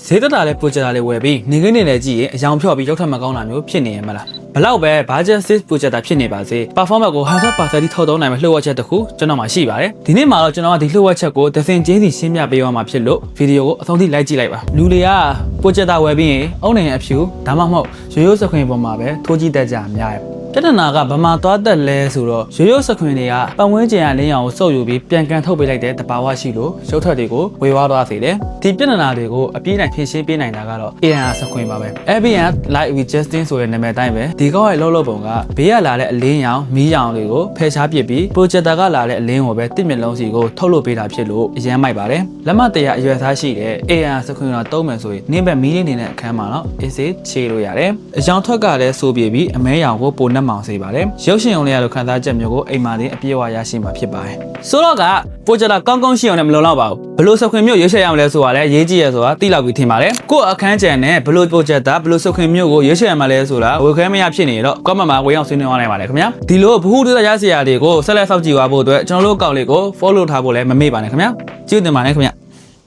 ဈေးသက်တာလေးပရိုဂျက်တာလေးဝယ်ပြီးနေခင်းနေလည်းကြည့်ရင်အယောင်ဖြော့ပြီးရောက်ထပ်မကောင်းတာမျိုးဖြစ်နေရမလားဘလောက်ပဲ budget 6 projector ဖြစ်နေပါစေ performance ကို 100% ထောက်သုံးနိုင်မယ့်လှုပ်ဝက်ချက်တစ်ခုကျွန်တော်မှရှိပါတယ်ဒီနေ့မှာတော့ကျွန်တော်ကဒီလှုပ်ဝက်ချက်ကို design ချင်းစီရှင်းပြပေးရမှာဖြစ်လို့ဗီဒီယိုကိုအဆုံးထိလိုက်ကြည့်လိုက်ပါလူတွေက projector ဝယ်ပြီးရင်အုံနေအဖြူဒါမှမဟုတ်ရိုးရိုးစခွင်ပေါ်မှာပဲထိုးကြည့်တတ်ကြအများရဲ့ပြဿနာကဗမာသွားတက်လဲဆိုတော့ရိုးရိုးစခွင်တွေကပတ်ဝန်းကျင်ကလင်းရောင်ကိုစုပ်ယူပြီးပြန်ကန်ထုတ်ပေးလိုက်တဲ့တဘာဝရှိလို့ရုပ်ထွက်တွေကိုဝေဝါးသွားစေတယ်ဒီပြဿနာတွေကိုအပြေးနိုင်ဖြေရှင်းပေးနိုင်တာကတော့ AR စခွင်ပါပဲ Ambient Light Adjusting ဆိုတဲ့နာမည်တိုင်းပဲဒီကောက်ရဲ့လှုပ်ပုံကဘေးကလာတဲ့အလင်းရောင်မီးရောင်တွေကိုဖယ်ရှားပစ်ပြီး projector ကလာတဲ့အလင်းကိုပဲတစ်မျက်လုံးစီကိုထုတ်လုပ်ပေးတာဖြစ်လို့အရန်မိုက်ပါတယ်လက်မတရားအရွယ်သားရှိတဲ့ AR စခွင်တော့တုံးမယ်ဆိုရင်နင်းဘက်မီးလေးနေတဲ့အခန်းမှာတော့ AC ချေလို့ရတယ်အကြောင်းထွက်ကလည်းဆိုပြပြီးအမဲရောင်ကိုပိုနှက်မောင်စေပါတယ်ရုပ်ရှင်ုံလေးရလို့ခံစားချက်မျိုးကိုအိမ်မှာတင်အပြည့်အဝရရှိမှာဖြစ်ပါတယ်ဆိုတော့က projector ကောင်းကောင်းရှိအောင်လည်းမလုံလောက်ပါဘူးဘလို့စခွင်မျိုးရွေးချယ်ရမလဲဆိုတာလည်းရေးကြည့်ရဆိုတာသိလောက်ပြီးထင်ပါတယ်ကို့အခန်းကျန်နဲ့ဘလို့ projector ဘလို့စခွင်မျိုးကိုရွေးချယ်ရမလဲဆိုတာဝေခွဲမရဖြစ်နေတော့ comment မှာဝင်အောင်ဆွေးနွေးသွားနိုင်ပါတယ်ခင်ဗျာဒီလိုဘ ഹു တုဒရစရာတွေကိုဆက်လက်စောင့်ကြည့်ပါဖို့အတွက်ကျွန်တော်တို့အကောင့်လေးကို follow ထားဖို့လည်းမမေ့ပါနဲ့ခင်ဗျာကျေးဇူးတင်ပါတယ်ခင်ဗျာ